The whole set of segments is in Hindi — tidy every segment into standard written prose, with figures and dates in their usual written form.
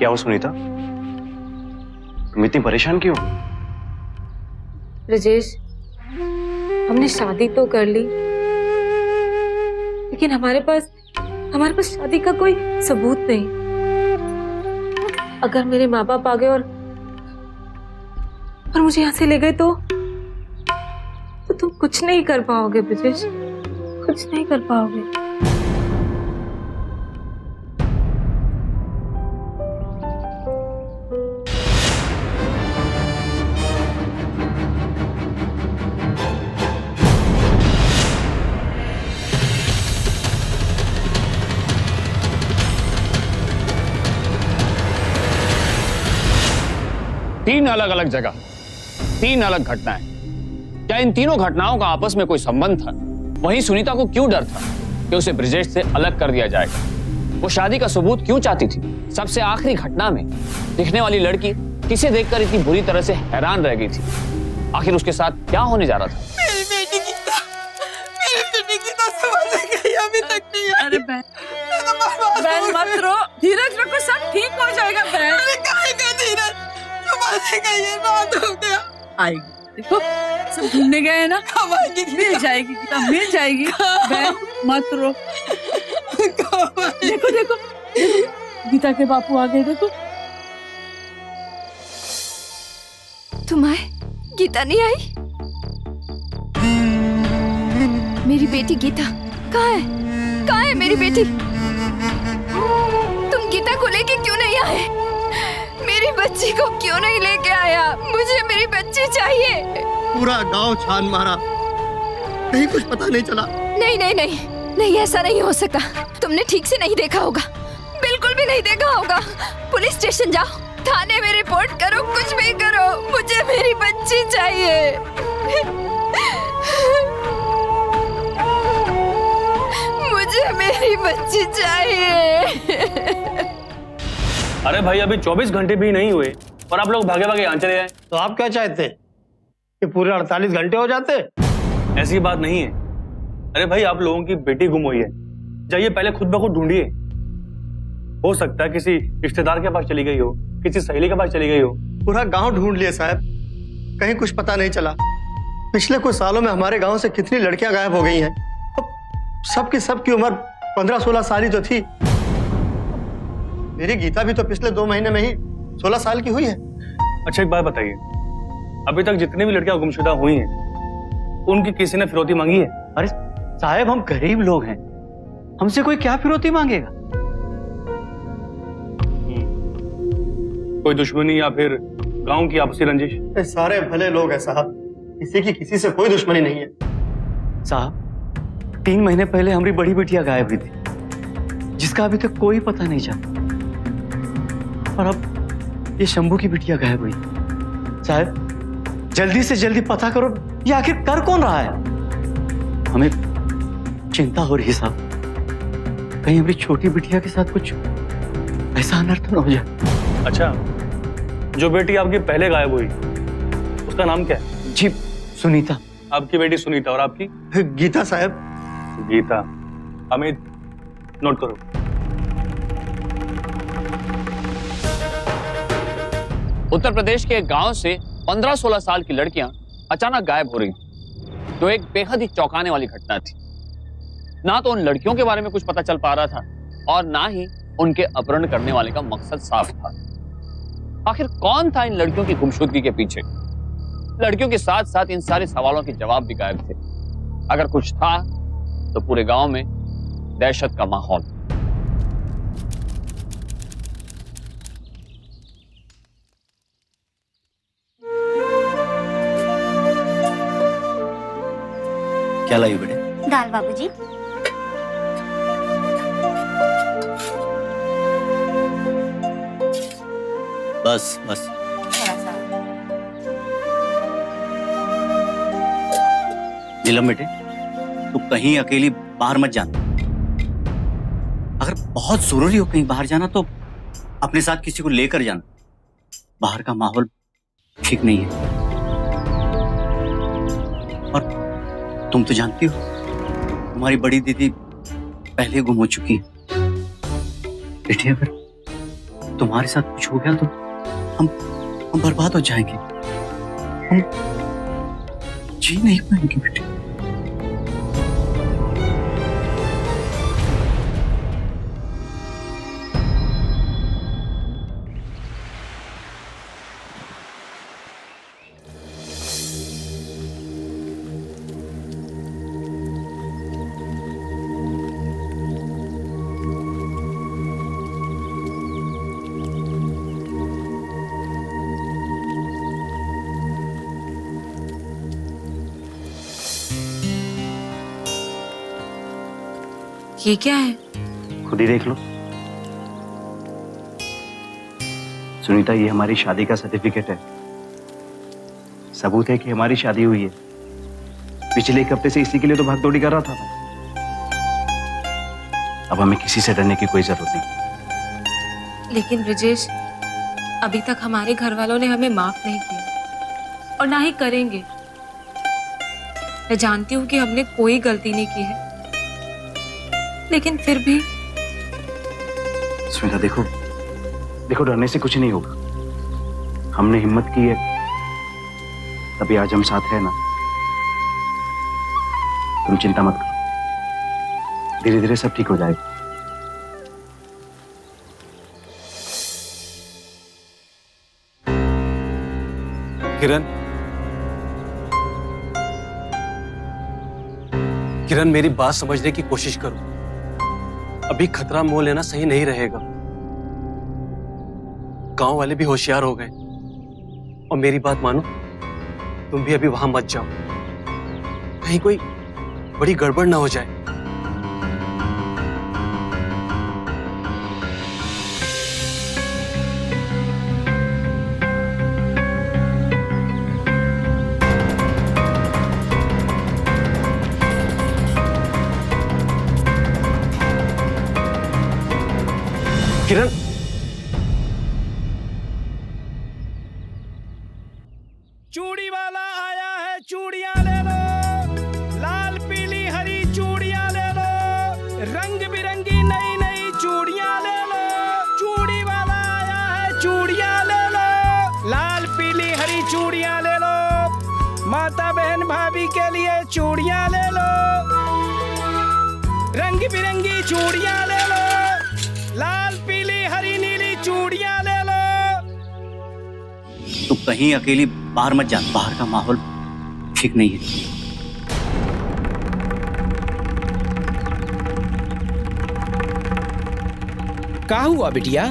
क्या हो सुनीता, तुम इतनी परेशान क्यों? ब्रजेश, हमने शादी तो कर ली, लेकिन हमारे पास शादी का कोई सबूत नहीं। अगर मेरे माँ बाप आ गए और मुझे यहाँ से ले गए तो तुम कुछ नहीं कर पाओगे ब्रजेश, कुछ नहीं कर पाओगे। 3 अलग अलग जगह, 3 अलग घटनाएं। क्या इन तीनों घटनाओं का आपस में कोई संबंध था? वहीं सुनीता को क्यों डर था कि उसे ब्रिजेश से अलग कर दिया जाएगा? वो शादी का सबूत क्यों चाहती थी? सबसे आखिरी घटना में दिखने वाली लड़की किसे देखकर इतनी बुरी तरह से हैरान रह गई थी? आखिर उसके साथ क्या होने जा रहा था? मेरी बेटी गीता समझ गई, अभी तक नहीं आई। अरे बहन मत रो, धीरज रखो, सब ठीक हो जाएगा बहन। अरे काहे का धीरज, समझ गई है, रात हो गया। आएगी, देखो सब ढूंढने गए हैं ना, कब आएगी? मिल जाएगी गीता, मिल जाएगी। बहन मत रो, देखो देखो गीता के बापू आ गए, देखो। तुम आए, गीता नहीं आई? मेरी बेटी गीता कहाँ है? कहाँ है मेरी बेटी? तुम गीता को लेके क्यों नहीं आए? मेरी बच्ची को क्यों नहीं लेके आया? मुझे मेरी बच्ची चाहिए। पूरा गांव छान मारा, कहीं कुछ पता नहीं चला। नहीं नहीं नहीं नहीं, ऐसा नहीं हो सकता। तुमने ठीक से नहीं देखा होगा, बिल्कुल भी नहीं देखा होगा। पुलिस स्टेशन जाओ, थाने में रिपोर्ट करो, कुछ भी करो, मुझे मेरी बच्ची चाहिए। मुझे मेरी बच्ची चाहिए। अरे भाई, अभी 24 घंटे भी नहीं हुए और आप लोग भागे भागे यहाँ चले आए। तो आप क्या चाहते कि पूरे 48 घंटे हो जाते? ऐसी बात नहीं है। अरे भाई, आप लोगों की बेटी गुम हुई है, जाइए पहले खुद ब खुद ढूंढिए। हो सकता है किसी रिश्तेदार के पास चली गई हो, किसी सहेली के पास चली गई हो। पूरा गांव ढूंढ लिए साहब, कहीं कुछ पता नहीं चला। पिछले कुछ सालों में हमारे गांव से कितनी लड़कियां गायब हो गई हैं। सबकी उम्र 15-16 साल ही तो थी। मेरी गीता भी तो पिछले 2 महीने में ही 16 साल की हुई है। अच्छा, एक बात बताइए, अभी तक जितनी भी लड़कियां गुमशुदा हुई हैं, उनकी किसी ने फिरौती मांगी है? अरे साहब, हम गरीब लोग हैं, हमसे कोई क्या फिरौती मांगेगा? कोई दुश्मनी या फिर गांव की आपसी रंजिश? ये सारे भले लोग हैं साहब, किसी की किसी से कोई दुश्मनी नहीं है। साहब, 3 महीने पहले हमारी बड़ी बिटिया गायब हुई थी, जिसका अभी तक कोई पता नहीं चला। और अब ये शंभू की बिटिया गायब हुई। साहब, जल्दी से जल्दी पता करो, ये आखिर कर कौन रहा है? हमें चिंता हो रही है साहब, कहीं हमारी छोटी बिटिया के साथ कुछ ऐसा अनर्थ न हो जाए। अच्छा, जो बेटी आपकी पहले गायब हुई, उसका नाम क्या है? जी, सुनीता। आपकी बेटी सुनीता, और आपकी? गीता साहब। गीता। अमित, नोट करो। उत्तर प्रदेश के एक गांव से 15-16 साल की लड़कियां अचानक गायब हो रही, जो एक बेहद ही चौंकाने वाली घटना थी। ना तो उन लड़कियों के बारे में कुछ पता चल पा रहा था और ना ही उनके अपहरण करने वाले का मकसद साफ था। आखिर कौन था इन लड़कियों की गुमशुदगी के पीछे? लड़कियों के साथ साथ इन सारे सवालों के जवाब भी गायब थे। अगर कुछ था तो पूरे गांव में दहशत का माहौल। क्या लाई बेटे? दाल बाबूजी। बस बस। नीलम बेटे, तू कहीं अकेली बाहर मत जाना। अगर बहुत जरूरी हो कहीं बाहर जाना तो अपने साथ किसी को लेकर जाना। बाहर का माहौल ठीक नहीं है। और तुम तो जानती हो, तुम्हारी बड़ी दीदी पहले गुम हो चुकी है। बेटे, अगर तुम्हारे साथ कुछ हो गया तो हम बर्बाद हो जाएंगे, हम जी नहीं पाएंगे बेटे। ये क्या है? खुद ही देख लो सुनीता, ये हमारी शादी का सर्टिफिकेट है, सबूत है कि हमारी शादी हुई है। पिछले एक हफ्ते से इसी के लिए तो भागदौड़ी कर रहा था मैं। अब हमें किसी से डरने की कोई जरूरत नहीं। लेकिन ब्रिजेश, अभी तक हमारे घर वालों ने हमें माफ नहीं किया और ना ही करेंगे। मैं जानती हूँ कि हमने कोई गलती नहीं की है, लेकिन फिर भी। सुनीता देखो डरने से कुछ नहीं होगा। हमने हिम्मत की है तभी आज हम साथ हैं ना। तुम चिंता मत करो, धीरे धीरे सब ठीक हो जाएगा। किरण, मेरी बात समझने की कोशिश करो। अभी खतरा मोल लेना सही नहीं रहेगा। गांव वाले भी होशियार हो गए और मेरी बात मानो, तुम भी अभी वहां मत जाओ, कहीं कोई बड़ी गड़बड़ ना हो जाए। किरण, चूड़ी वाला आया है, चूड़ियां ले लो, लाल पीली हरी चूड़ियां ले लो, रंग बिरंगी नई नई चूड़ियां ले लो। चूड़ी वाला आया है, चूड़ियां ले लो, लाल पीली हरी चूड़ियां ले लो, माता बहन भाभी के लिए चूड़ियां ले लो, रंग बिरंगी चूड़ियां ले लो, लाल पीली हरी नीली चूड़ियां ले लो। तो कहीं अकेली बाहर मत जा, बाहर का माहौल ठीक नहीं है। क्या हुआ बिटिया,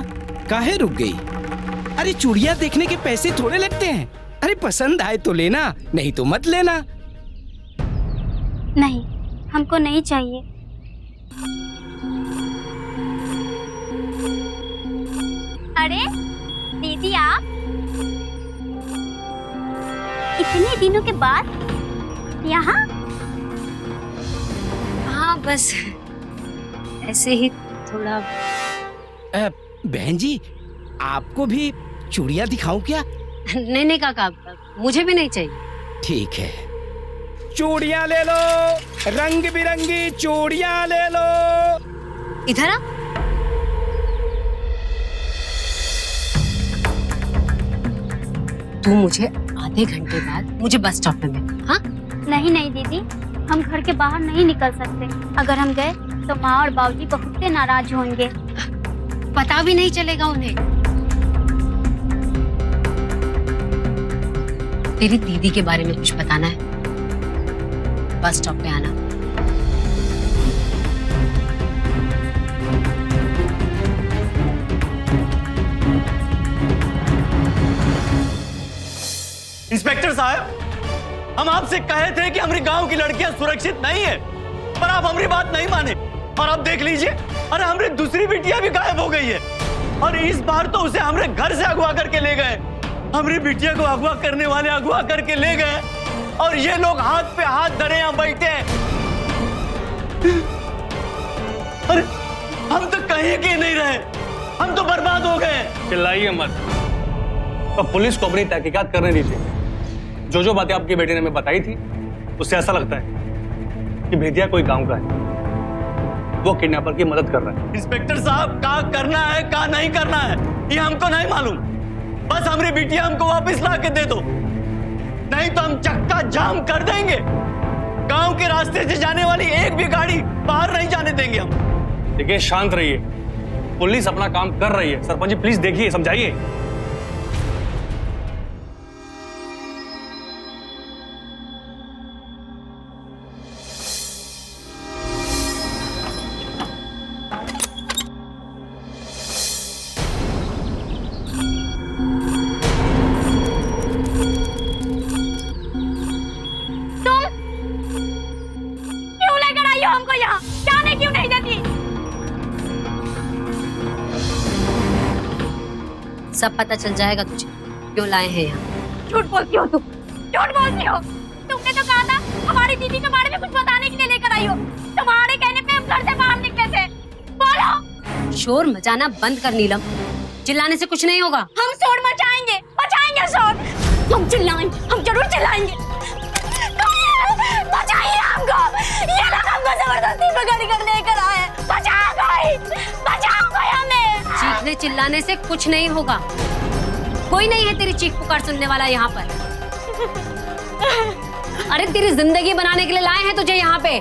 काहे रुक गई? अरे चूड़ियां देखने के पैसे थोड़े लगते हैं। अरे पसंद आए तो लेना, नहीं तो मत लेना। नहीं, हमको नहीं चाहिए। अरे दीदी, आप इतने दिनों के बाद यहाँ? हाँ बस ऐसे ही थोड़ा। बहन जी, आपको भी चूड़ियां दिखाऊं क्या? नहीं काका, मुझे भी नहीं चाहिए। ठीक है, चूड़ियां ले लो, रंग बिरंगी चूड़ियां ले लो। इधर आ। तू मुझे आधे घंटे बाद मुझे बस स्टॉप पे मिल। हाँ? नहीं दीदी, हम घर के बाहर नहीं निकल सकते। अगर हम गए तो माँ और बाबूजी बहुत नाराज होंगे। पता भी नहीं चलेगा उन्हें। तेरी दीदी के बारे में कुछ बताना है? बस स्टॉप पे आना। इंस्पेक्टर साहब, हम आपसे कहे थे कि हमारे गांव की लड़कियां सुरक्षित नहीं है, पर आप हमारी बात नहीं माने। और आप देख लीजिए, अरे हमारी दूसरी बिटिया भी गायब हो गई है, और इस बार तो उसे हमारे घर से अगवा करके ले गए। हमारी बिटिया को अगवा करने वाले अगवा करके ले गए, और ये लोग हाथ पे हाथ धरे यहाँ बैठे हैं। अरे हम तो कहीं के नहीं रहे, हम तो बर्बाद हो गए। चिल्लाइए मत, तो पुलिस को अपनी तहकीकात करने दीजिए। जो बातें आपकी बेटी ने हमें बताई थी, उससे ऐसा लगता है कि भेदिया कोई गांव का है। वो किडनैपर की मदद कर रहा है। इंस्पेक्टर साहब, का करना है का नहीं करना है ये हमको नहीं मालूम। बस हमारी बिटिया हमको वापस ला के दे दो, नहीं तो हम चक्का जाम कर देंगे। गांव के रास्ते से जाने वाली एक भी गाड़ी बाहर नहीं जाने देंगे हम। देखिए, शांत रहिए, पुलिस अपना काम कर रही है। सरपंच जी प्लीज देखिए, समझाइए। क्यों लेकर आई हो हमको यहाँ? जाने क्यों नहीं देती? सब पता चल जाएगा तुझे क्यों लाए हैं यहाँ। झूठ बोलती हो तुम, झूठ बोलती हो। तुमने तो कहा था हमारी दीदी के बारे में कुछ बताने के लिए लेकर आई हो। तुम्हारे कहने पे हम घर से बाहर निकले थे। बोलो। शोर मचाना बंद कर नीलम, चिल्लाने से कुछ नहीं होगा। हम शोर मचाएंगे, मचाएंगे शोर। हम चिल्लाएंगे, हम जरूर चिल्लाएंगे। बचाइए हमको, ये लोग हमको जबरदस्ती पकड़ कर लेकर आए। बचाओ कोई, बचाओ कोई हमें। चीखने चिल्लाने से कुछ नहीं होगा। कोई नहीं है तेरी चीख पुकार सुनने वाला यहाँ पर। अरे तेरी जिंदगी बनाने के लिए लाए हैं तुझे यहाँ पे।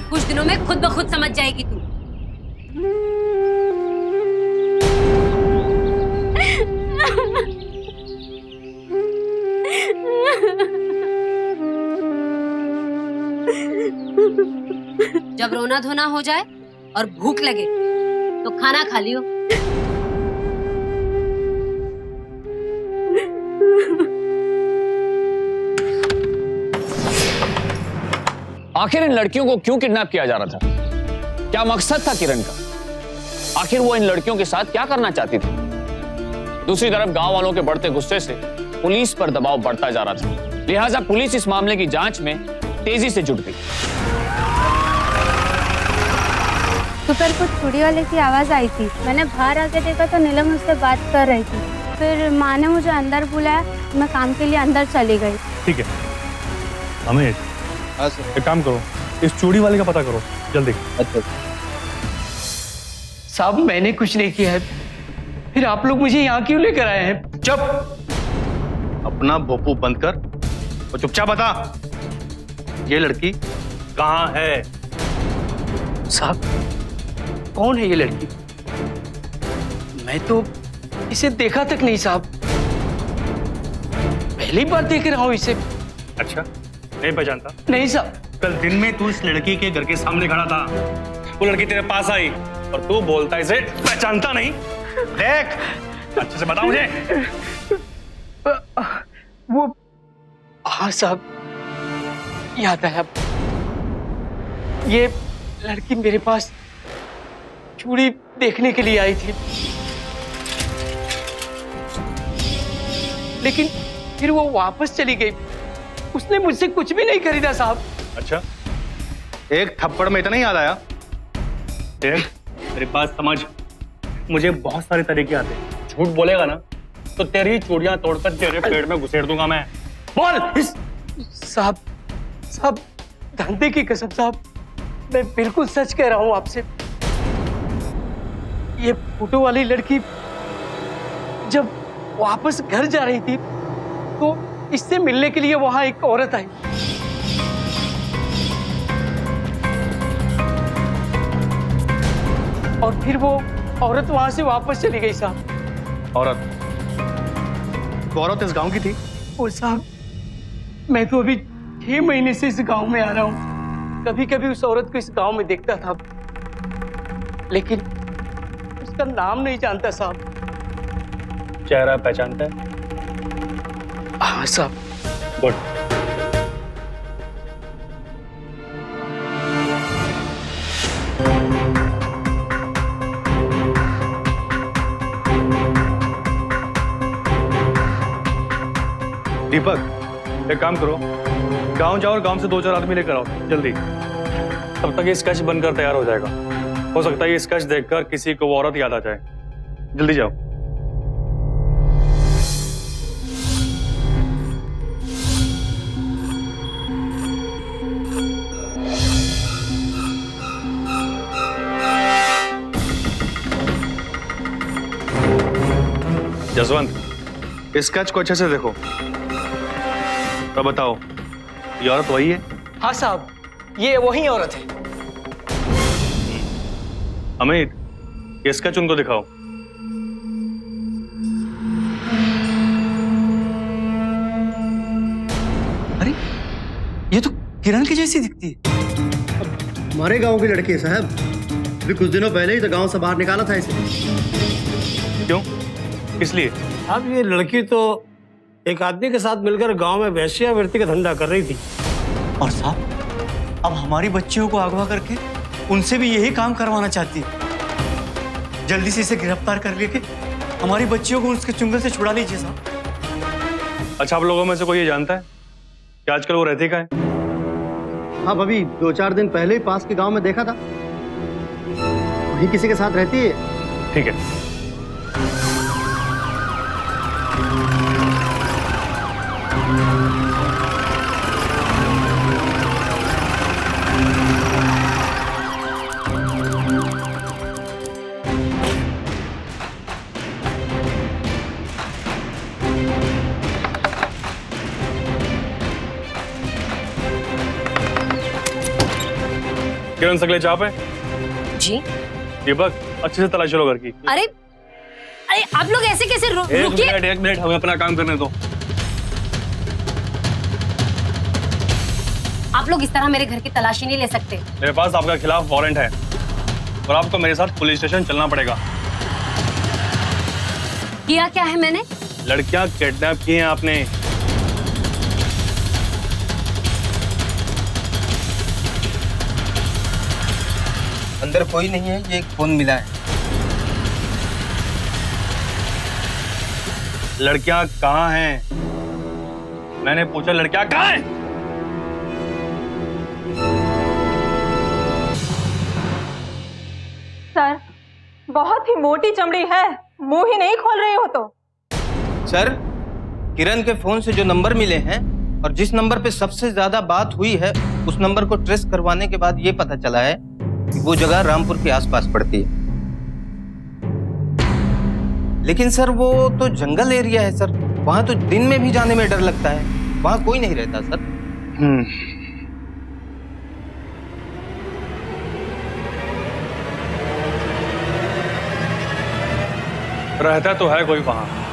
कुछ दिनों में खुद ब खुद समझ जाएगी तू। जब रोना धोना हो जाए और भूख लगे तो खाना खा लियो। आखिर इन लड़कियों को क्यों किडनैप किया जा रहा था? क्या मकसद था किरण का? आखिर वो इन लड़कियों के साथ क्या करना चाहती थी? दूसरी तरफ गांव वालों के बढ़ते गुस्से से पुलिस पर दबाव बढ़ता जा रहा था। लिहाजा पुलिस इस मामले की जांच में तेजी से जुट गई। दोपहर को चूड़ी वाले की आवाज आई थी। मैंने बाहर आके देखा तो नीलम उससे बात कर रही थी। फिर माँ ने मुझे अंदर बुलाया, मैं काम के लिए अंदर चली गई। ठीक है अमित, एक काम करो, इस चूड़ी वाले का पता करो जल्दी। अच्छा साहब, मैंने कुछ नहीं किया है, फिर आप लोग मुझे यहाँ क्यों लेकर आए हैं? चुप, अपना भोपू बंद कर और चुपचाप बता, ये लड़की कहाँ है? साहब, कौन है ये लड़की? मैं तो इसे देखा तक नहीं साहब, पहली बार देख रहा हूँ इसे। अच्छा, नहीं पहचानता? नहीं साहब। कल दिन में तू इस लड़की के घर के सामने खड़ा था, वो लड़की तेरे पास आई और तू बोलता इसे पहचानता नहीं। देख, अच्छे से बता मुझे। वो, हाँ साहब, याद आया। ये लड़की मेरे पास चूड़ी देखने के लिए आई थी, लेकिन फिर वो वापस चली गई। उसने मुझसे कुछ भी नहीं खरीदा साहब। अच्छा, एक थप्पड़ में इतना ही याद आया? देख, मेरी बात समझ, मुझे बहुत सारे तरीके आते हैं। झूठ बोलेगा ना तो तेरी चूड़ियां तोड़कर तेरे पेट में घुसेड़ दूंगा मैं। बोल। साहब, साहब, धंधे की कसम साहब, मैं बिल्कुल सच कह रहा हूं आपसे। ये फोटो वाली लड़की जब वापस घर जा रही थी तो इससे मिलने के लिए वहां एक औरत आई। और फिर वो औरत वहां से वापस चली गई साहब। औरत? वो औरत इस गांव की थी? और साहब, मैं तो अभी 6 महीने से इस गांव में आ रहा हूं। कभी कभी उस औरत को इस गांव में देखता था, लेकिन उसका नाम नहीं जानता साहब। चेहरा पहचानता है? हाँ साहब। गुड। दीपक, एक काम करो, गांव जाओ और गांव से 2-4 आदमी लेकर आओ जल्दी। तब तक ये स्केच बनकर तैयार हो जाएगा। हो सकता है ये स्केच देखकर किसी को वो औरत याद आ जाए। जल्दी जाओ। जसवंत, इस स्केच को अच्छे से देखो। तो बताओ, ये औरत वही है? हाँ साहब, ये वही औरत है। अमित, ये स्केच उनको दिखाओ। अरे ये तो किरण की जैसी दिखती है। हमारे गांव की लड़की है साहब, अभी कुछ दिनों पहले ही तो गांव से बाहर निकाला था इसे। क्यों, किस लिए? अब ये लड़की तो एक आदमी के साथ मिलकर गांव में वेश्यावृत्ति का धंधा कर रही थी। और साहब अब हमारी बच्चियों को अगवा करके उनसे भी यही काम करवाना चाहती है। जल्दी से इसे गिरफ्तार कर लेके हमारी बच्चियों को उसके चुंगल से छुड़ा लीजिए साहब। अच्छा, आप लोगों में से कोई ये जानता है कि आजकल वो रहती कहाँ है? हाँ, अभी 2-4 दिन पहले ही पास के गांव में देखा था, वही किसी के साथ रहती है। ठीक है। किरण सकलेचा आप है? जी। दीपक, अच्छे से तलाशी लो घर की। अरे अरे आप लोग ऐसे कैसे रुकिए। एक मिनट हमें अपना काम करने दो। आप लोग इस तरह मेरे घर की तलाशी नहीं ले सकते। मेरे पास आपके खिलाफ वारंट है और आपको मेरे साथ पुलिस स्टेशन चलना पड़ेगा। किया क्या है मैंने? लड़कियां किडनैप की हैं आपने। अंदर कोई नहीं है, ये एक फोन मिला है। लड़कियां कहाँ हैं? मैंने पूछा लड़कियां कहाँ हैं? सर, बहुत ही मोटी चमड़ी है, मुंह ही नहीं खोल रही हो तो। सर, किरण के फोन से जो नंबर मिले हैं और जिस नंबर पे सबसे ज्यादा बात हुई है, उस नंबर को ट्रेस करवाने के बाद ये पता चला है कि वो जगह रामपुर के आसपास पड़ती है। लेकिन सर, वो तो जंगल एरिया है सर, वहां तो दिन में भी जाने में डर लगता है, वहां कोई नहीं रहता सर। रहता तो है कोई वहां।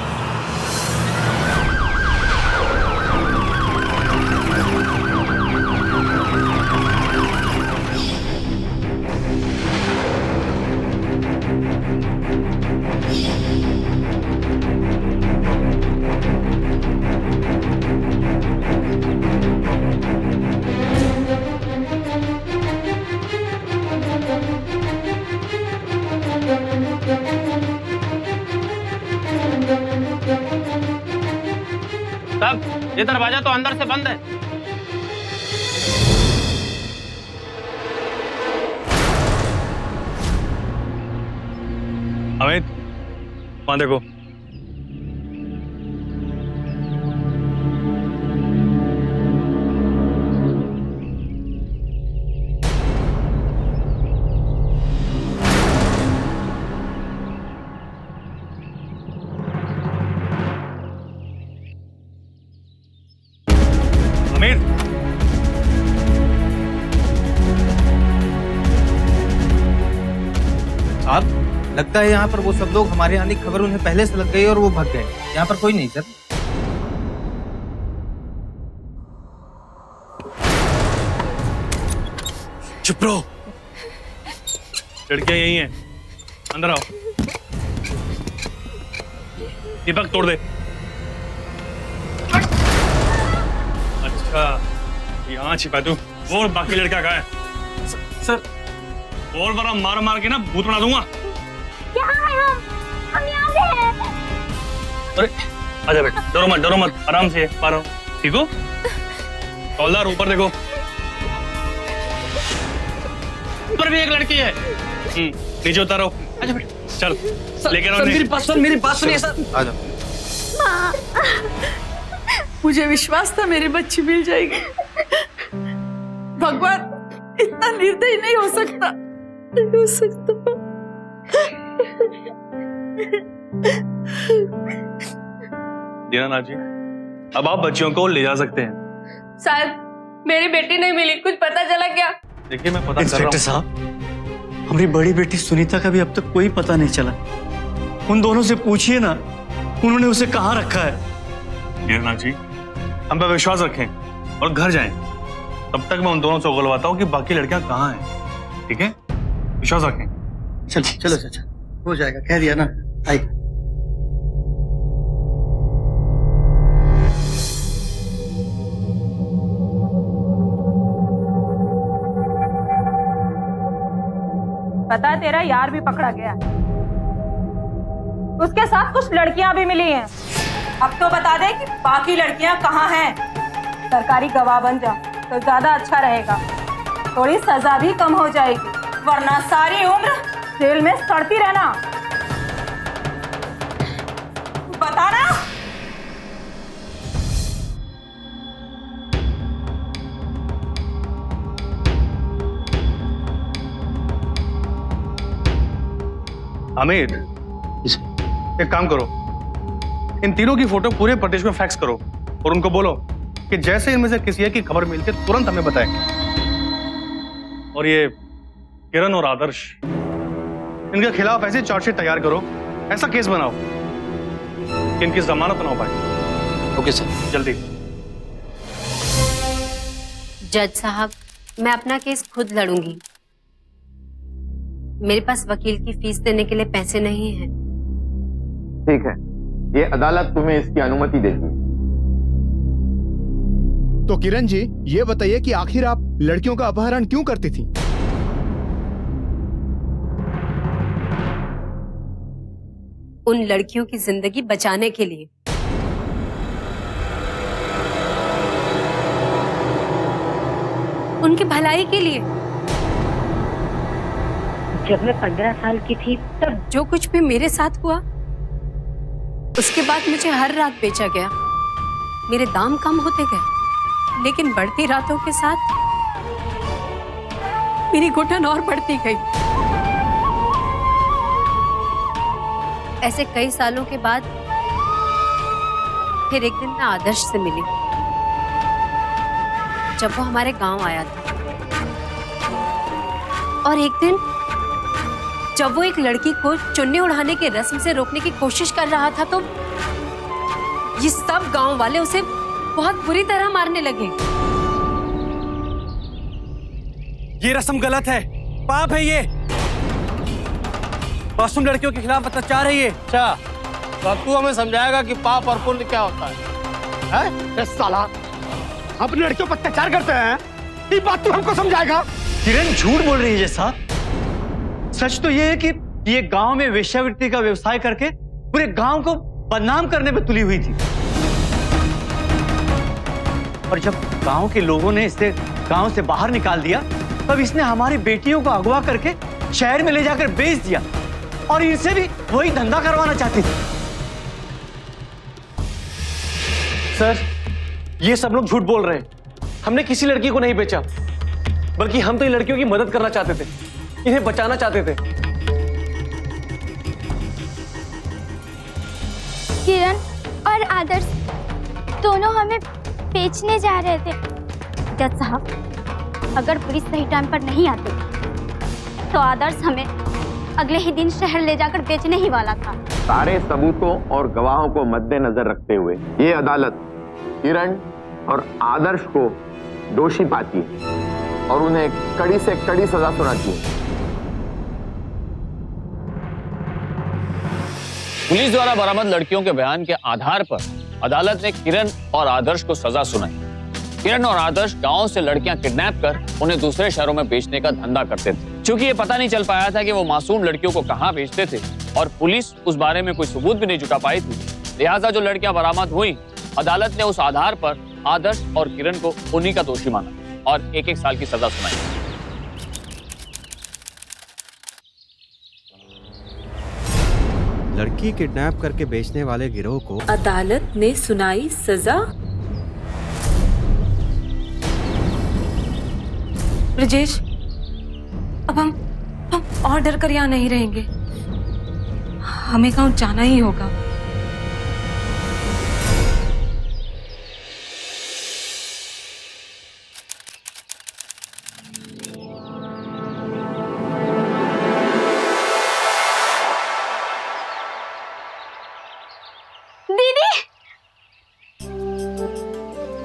ये दरवाजा तो अंदर से बंद है। अमित, वहां देखो। साहब, लगता है यहाँ पर वो सब लोग, हमारे आने की खबर उन्हें पहले से लग गई और वो भाग गए। यहाँ पर कोई नहीं सर। चुप रहो। लड़कियां यही हैं, अंदर आओ। दीपक, तोड़ दे। अच्छा, यहाँ छिपा तू। और बाकी लड़कियां कहाँ है? सर, और बड़ा मार मार के ना भूत बना दूंगा। यहाँ है हम यहाँ पे हैं। अरे आजा बेटा, डरो मत, आराम से पारो। ठीक हो? हौलदार, ऊपर देखो। ऊपर भी एक लड़की है। नीचे उतारो। अच्छा बेटा, चल लेके आओ। मेरी बात सुनिए सर। आ जाओ। मुझे विश्वास था मेरी बच्ची मिल जाएगी। भगवान इतना निर्दयी नहीं हो सकता, नहीं हो सकता। दीनानाथ जी, अब आप बच्चियों को ले जा सकते हैं। साहब मेरी बेटी नहीं मिली, कुछ पता चला क्या? देखिए मैं पता कर रहा इंस्पेक्टर हूँ। साहब, हमारी बड़ी बेटी सुनीता का भी अब तक कोई पता नहीं चला। उन दोनों से पूछिए ना, उन्होंने उसे कहाँ रखा है। दीनानाथ जी, हम पे विश्वास रखें और घर जाएं। तब तक मैं उन दोनों से उगलवाता हूँ कि बाकी लड़कियां कहाँ हैं। ठीक है, विश्वास रखें। चलो चलो चाचा, हो जाएगा, कह दिया ना। आइए। पता है तेरा यार भी पकड़ा गया, उसके साथ कुछ लड़कियां भी मिली हैं। अब तो बता दे कि बाकी लड़कियां कहाँ हैं। सरकारी गवाह बन जा तो ज्यादा अच्छा रहेगा, थोड़ी सजा भी कम हो जाएगी, वरना सारी उम्र जेल में सड़ती रहना। बता ना। हामिद, एक काम करो, इन तीनों की फोटो पूरे प्रदेश में फैक्स करो और उनको बोलो कि जैसे इनमें से किसी एक की खबर मिलती है तुरंत हमें बताएं। और ये किरण और आदर्श, इनके खिलाफ ऐसे चार्जशीट तैयार करो, ऐसा केस बनाओ कि इनकी जमानत ना हो पाए। Okay sir. जल्दी। जज साहब, मैं अपना केस खुद लड़ूंगी। मेरे पास वकील की फीस देने के लिए पैसे नहीं हैं। ठीक है, ये अदालत तुम्हें इसकी अनुमति देती है। तो किरण जी, ये बताइए कि आखिर आप लड़कियों का अपहरण क्यों करती थी? उन लड़कियों की जिंदगी बचाने के लिए। उनकी भलाई के लिए। जब मैं 15 साल की थी तब जो कुछ भी मेरे साथ हुआ, उसके बाद मुझे हर रात बेचा गया। मेरे दाम कम होते गए, लेकिन बढ़ती रातों के साथ मेरी घुटन और बढ़ती गई। ऐसे कई सालों के बाद फिर एक दिन मैं आदर्श से मिली, जब वो हमारे गांव आया था। और एक दिन जब वो एक लड़की को चुन्नी उड़ाने के रस्म से रोकने की कोशिश कर रहा था, तो ये सब गांव वाले उसे बहुत बुरी तरह मारने लगे। ये रस्म गलत है, पाप है। ये मासूम लड़कियों के खिलाफ अत्याचार है ये। अच्छा, तो अब तू हमें समझाएगा कि पाप और पुण्य क्या होता है? हैं? साला, आप लड़कियों पर अत्याचार करते हैं, ये बात तू हमको समझाएगा? किरण झूठ बोल रही है साहब। सच तो ये है कि ये गांव में वेश्यावृत्ति का व्यवसाय करके पूरे गांव को बदनाम करने में तुली हुई थी। और जब गांव के लोगों ने इसे गांव से बाहर निकाल दिया, तब इसने हमारी बेटियों को अगवा करके शहर में ले जाकर बेच दिया और इनसे भी वही धंधा करवाना चाहती थी। सर, ये सब लोग झूठ बोल रहे हैं। हमने किसी लड़की को नहीं बेचा, बल्कि हम तो इन लड़कियों की मदद करना चाहते थे, इन्हें बचाना चाहते थे। किरण और आदर्श दोनों हमें बेचने जा रहे थे। जज साहब, अगर पुलिस सही टाइम पर नहीं आती तो आदर्श हमें अगले ही दिन शहर ले जाकर बेचने ही वाला था। सारे सबूतों और गवाहों को मद्देनजर रखते हुए ये अदालत किरण और आदर्श को दोषी पाती है और उन्हें कड़ी से कड़ी सजा सुनाती है। पुलिस द्वारा बरामद लड़कियों के बयान के आधार पर अदालत ने किरण और आदर्श को सजा सुनाई। किरण और आदर्श गांव से लड़कियां किडनैप कर उन्हें दूसरे शहरों में बेचने का धंधा करते थे। क्योंकि ये पता नहीं चल पाया था कि वो मासूम लड़कियों को कहां बेचते थे और पुलिस उस बारे में कोई सबूत भी नहीं जुटा पाई थी, लिहाजा जो लड़कियां बरामद हुई, अदालत ने उस आधार पर आदर्श और किरण को उन्हीं का दोषी माना और 1-1 साल की सजा सुनाई। लड़की किडनैप करके बेचने वाले गिरोह को अदालत ने सुनाई सजा। ब्रजेश, अब हम और डर कर यहाँ नहीं रहेंगे। हमें गांव जाना ही होगा। दीदी,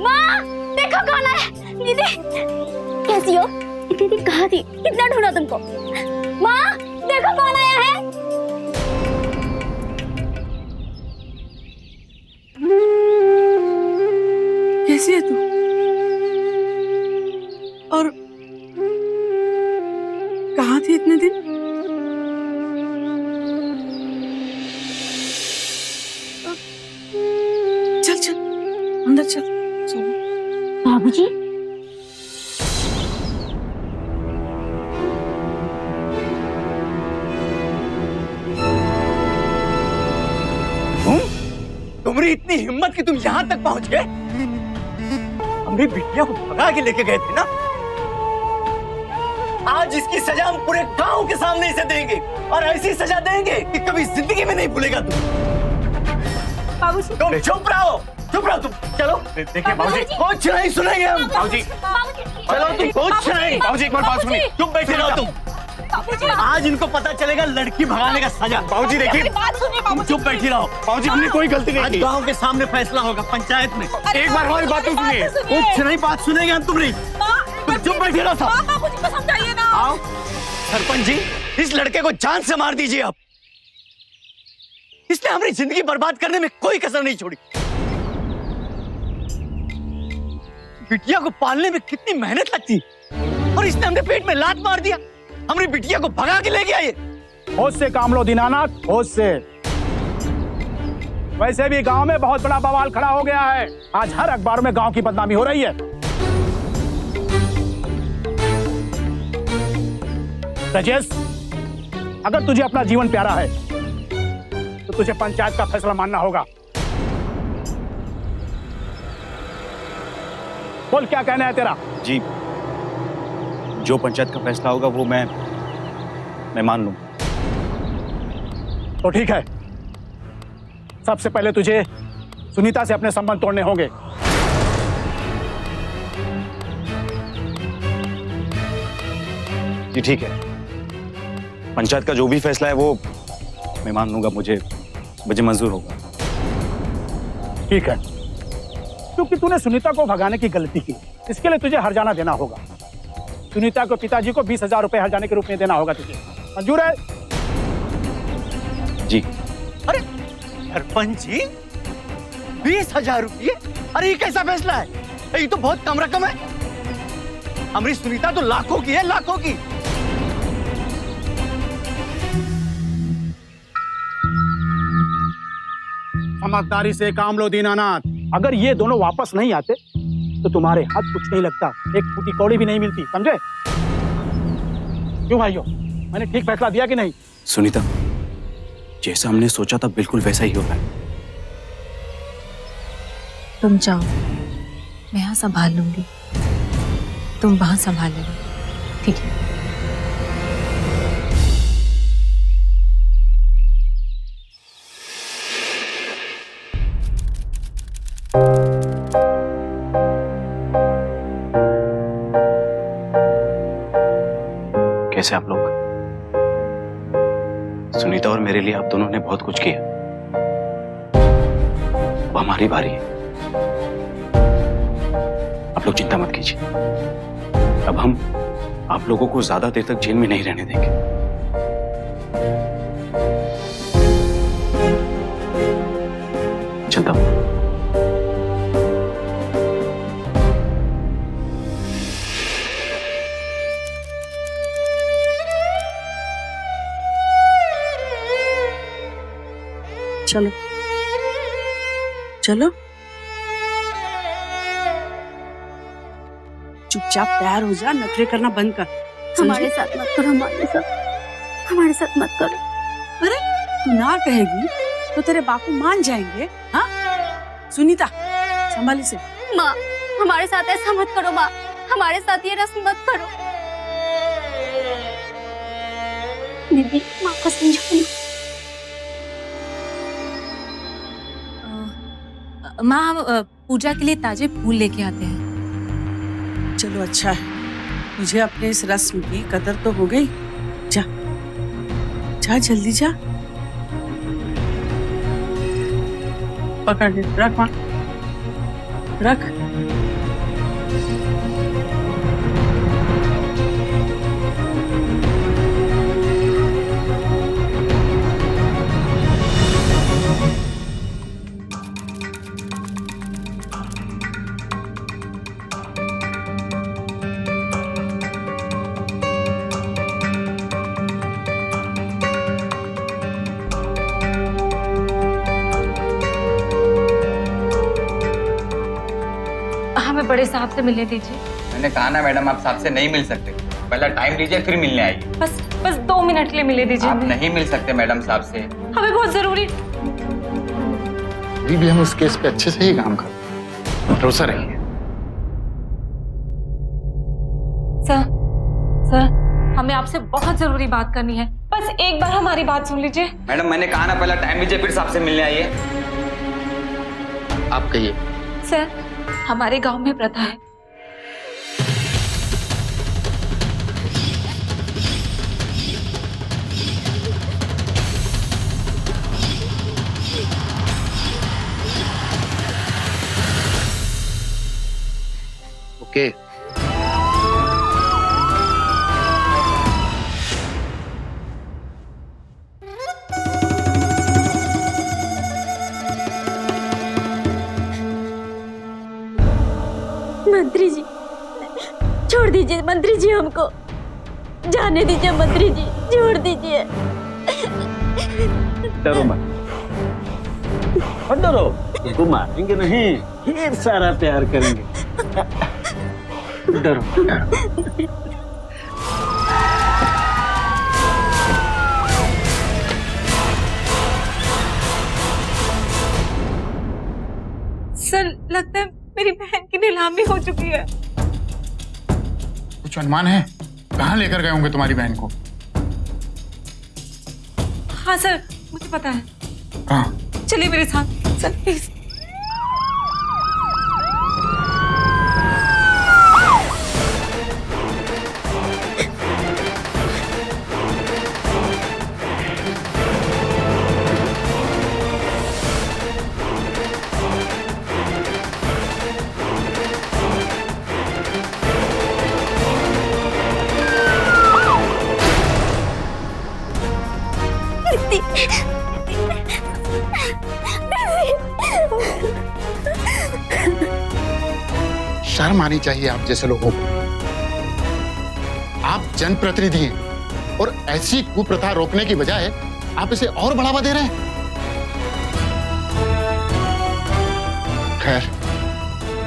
माँ, देखो कौन है। दीदी, कैसी हो? दीदी कहाँ थी? कितना ढूंढा तुमको। माँ, देखो कौन आया है। कैसी है तू? और कहाँ थी इतने दिन? चल चल अंदर चल। बाबूजी, तुम्हारी इतनी हिम्मत कि तुम यहाँ तक पहुँच गए? हमारी बिटिया को भगा के लेके गए थे ना? आज इसकी सजा हम पूरे गांव के सामने इसे देंगे, और ऐसी सजा देंगे कि कभी जिंदगी में नहीं भूलेगा तू। बाबूजी, तुम चुप रहो तुम। चलो देखिए बाबूजी, कुछ नहीं सुनेंगे हम। बाबूजी चलो, तुम कुछ नहीं। बाबूजी एक बार बात सुनिए, चुप बैठे रहो तुम। आज इनको पता चलेगा लड़की भगाने का सजा। बाबूजी देखिए, तुम चुप बैठी रहो। बाबूजी हमने कोई गलती नहीं की। आज गांव के सामने फैसला होगा पंचायत में। एक बार हमारी बात तो सुनिए। कुछ नहीं बात सुनेंगे हम तुम नहीं। तुम चुप बैठी रहो सब। बाबूजी को समझाइए ना। आओ सरपंच जी, इस लड़के को जान से मार दीजिए आप। इसने हमारी जिंदगी बर्बाद करने में कोई कसर नहीं छोड़ी। बिटिया को पालने में कितनी मेहनत लगती, और इसने हमने पेट में लात मार दिया। हमारी बिटिया को भगा के ले गया ये। होश से काम लो दीनानाथ, होश से। वैसे भी गांव में बहुत बड़ा बवाल खड़ा हो गया है। आज हर अखबार में गांव की बदनामी हो रही है। राजेश, अगर तुझे अपना जीवन प्यारा है तो तुझे पंचायत का फैसला मानना होगा। बोल, क्या कहना है तेरा? जी, जो पंचायत का फैसला होगा वो मैं मान लूं। तो ठीक है, सबसे पहले तुझे सुनीता से अपने संबंध तोड़ने होंगे। जी ठीक है, पंचायत का जो भी फैसला है वो मैं मान लूंगा। मुझे मंजूर होगा। ठीक है, क्योंकि तूने सुनीता को भगाने की गलती की, इसके लिए तुझे हर्जाना देना होगा। सुनीता को पिताजी को 20,000 रुपए हर्जाने के रूप में देना होगा तुझे। मंजूर है? जी। अरे सरपंच जी, 20,000 रुपये? अरे ये कैसा फैसला है? ये तो बहुत कम रकम है। हमारी सुनीता तो लाखों की है, लाखों की। समझदारी से काम लो दीनानाथ। अगर ये दोनों वापस नहीं आते तो तुम्हारे हाथ कुछ नहीं लगता, एक फूटी कौड़ी भी नहीं मिलती, समझे? क्यों भाइयों, मैंने ठीक फैसला दिया कि नहीं? सुनीता, जैसा हमने सोचा था बिल्कुल वैसा ही हो रहा है। तुम जाओ, मैं यहाँ संभाल लूंगी, तुम वहां संभाल लेना, ठीक है? कैसे आप लोग? सुनीता और मेरे लिए आप दोनों ने बहुत कुछ किया। अब हमारी बारी है। आप लोग चिंता मत कीजिए। अब हम आप लोगों को ज्यादा देर तक जेल में नहीं रहने देंगे। चलता हूं। चलो चलो, चुपचाप तैयार हो जा, नखरे करना बंद कर। हमारे साथ मत करो, हमारे साथ मत करो। अरे तू ना कहेगी तो तेरे बापू मान जाएंगे। हाँ सुनीता, संभाली से। माँ, हमारे साथ ऐसा मत करो माँ, हमारे साथ ये रस्म मत करो। दीदी, माँ को समझाओ। माँ हम पूजा के लिए ताजे फूल लेके आते हैं। चलो अच्छा है, मुझे अपने इस रस्म की कदर तो हो गई। जा जा जल्दी जा। पकड़ ले, रख माँ, रख। हमें बड़े साहब से मिलने दीजिए। मैंने कहा ना मैडम, आप साहब से नहीं मिल सकते। पहला टाइम दीजिए फिर मिलने आइए। बस 2 मिनट के लिए मिलने दीजिए। आप नहीं मिल सकते मैडम साहब से। हमें बहुत जरूरी। अभी भी हम उस केस पे अच्छे से ही काम करते हैं, भरोसा रखिए। सर हमें आपसे बहुत जरूरी बात करनी है, बस एक बार हमारी बात सुन लीजिए। मैडम मैंने कहा ना, पहला टाइम दीजिए फिर साहब से मिलने आइए। आप कहिए। सर हमारे गांव में प्रथा है, ओके। मंत्री जी छोड़ दीजिए, मंत्री जी हमको जाने दीजिए, मंत्री जी छोड़ दीजिए। डरो मत, डरो, तुमको मारेंगे नहीं, ढेर सारा प्यार करेंगे। डरो। सर लगता है मेरी बहन की नीलामी हो चुकी है। कुछ अनुमान है कहाँ लेकर गए होंगे तुम्हारी बहन को? हाँ सर मुझे पता है। हाँ चलिए मेरे साथ सर प्लीज। शर्म आनी चाहिए आप जैसे लोगों को। आप जनप्रतिनिधि हैं और ऐसी कुप्रथा रोकने की बजाय आप इसे और बढ़ावा दे रहे हैं। खैर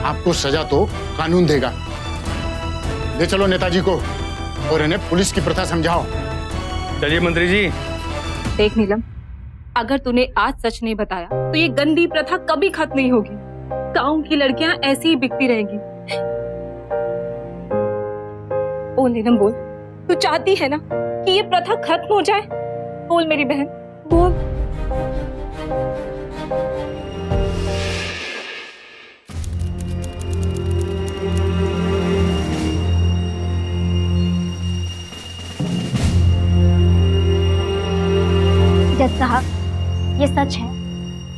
आपको सजा तो कानून देगा। ले चलो नेताजी को और इन्हें पुलिस की प्रथा समझाओ। चलिए मंत्री जी। देख नीलम, अगर तूने आज सच नहीं बताया तो ये गंदी प्रथा कभी खत्म नहीं होगी। गांव की लड़कियां ऐसी ही बिकती रहेंगी। बोल नीलम बोल, तू चाहती है ना कि ये प्रथा खत्म हो जाए? बोल मेरी बहन बोल। जज साहब, ये सच है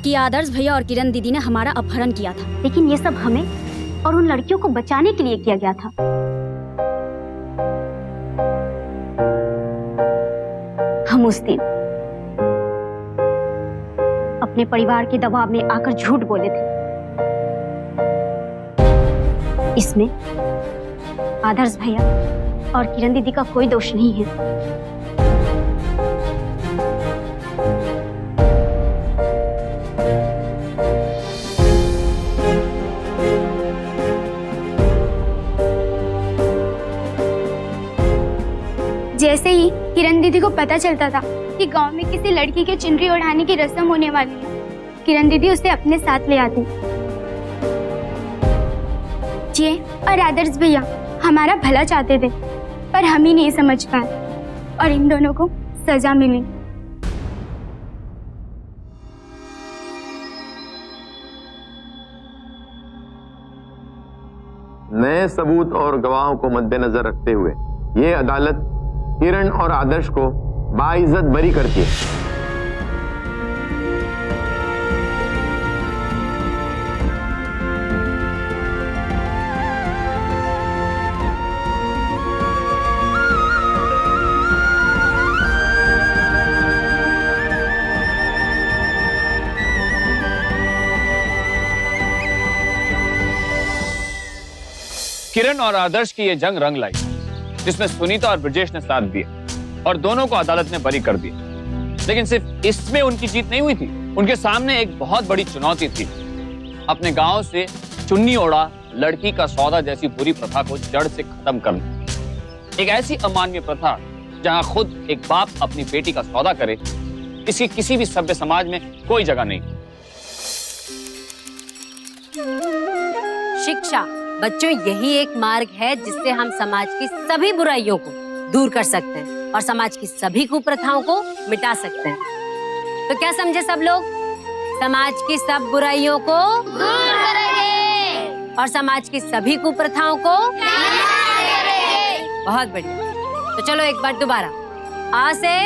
कि आदर्श भैया और किरण दीदी ने हमारा अपहरण किया था, लेकिन ये सब हमें और उन लड़कियों को बचाने के लिए किया गया था। हम उस दिन अपने परिवार के दबाव में आकर झूठ बोले थे। इसमें आदर्श भैया और किरण दीदी का कोई दोष नहीं है। जैसे ही किरण दीदी को पता चलता था कि गांव में किसी लड़की के चुनरी ओढ़ाने की रस्म होने वाली है, किरण दीदी उसे अपने साथ ले आती। जी और आदर्श भैया हमारा भला चाहते थे, पर हम ही नहीं समझ पाए और इन दोनों को सजा मिली। नए सबूत और गवाहों को मद्देनजर रखते हुए ये अदालत किरण और आदर्श को बाइज्जत बरी करती है। किरण और आदर्श की ये जंग रंग लाई, जिसमें सुनीता और ब्रजेश ने साथ दिया और दोनों को अदालत ने बरी कर दिया। लेकिन सिर्फ इसमें उनकी जीत नहीं हुई थी, उनके सामने एक बहुत बड़ी चुनौती थी। अपने गांव से चुन्नी ओढ़ा लड़की का सौदा जैसी बुरी प्रथा को जड़ से खत्म करना। एक ऐसी अमानवीय प्रथा जहां खुद एक बाप अपनी बेटी का सौदा करे, इसकी किसी भी सभ्य समाज में कोई जगह नहीं। शिक्षा बच्चों, यही एक मार्ग है जिससे हम समाज की सभी बुराइयों को दूर कर सकते हैं और समाज की सभी कुप्रथाओं को मिटा सकते हैं। तो क्या समझे सब लोग? समाज की सब बुराइयों को दूर करेंगे और समाज की सभी कुप्रथाओं को करेंगे। बहुत बढ़िया। तो चलो एक बार दोबारा, आ से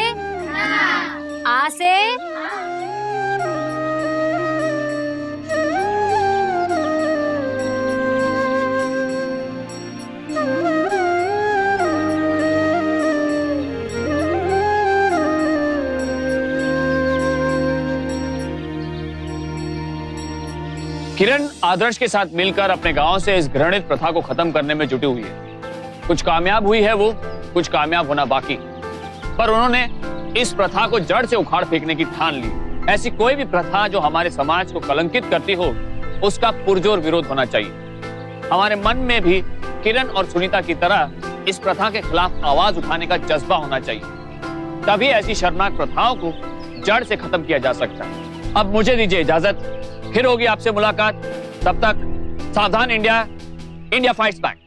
किरण आदर्श के साथ मिलकर अपने गांव से इस घृणित प्रथा को खत्म करने में जुटी हुई है। कुछ कामयाब हुई है वो, कुछ कामयाब होना बाकी, पर उन्होंने इस प्रथा को जड़ से उखाड़ फेंकने की ठान ली। ऐसी कोई भी प्रथा जो हमारे समाज को कलंकित करती हो, उसका पुरजोर विरोध होना चाहिए। हमारे मन में भी किरण और सुनीता की तरह इस प्रथा के खिलाफ आवाज उठाने का जज्बा होना चाहिए। तभी ऐसी शर्मनाक प्रथाओं को जड़ से खत्म किया जा सकता है। अब मुझे दीजिए इजाजत, फिर होगी आपसे मुलाकात। तब तक सावधान इंडिया, इंडिया फाइट्स बैक।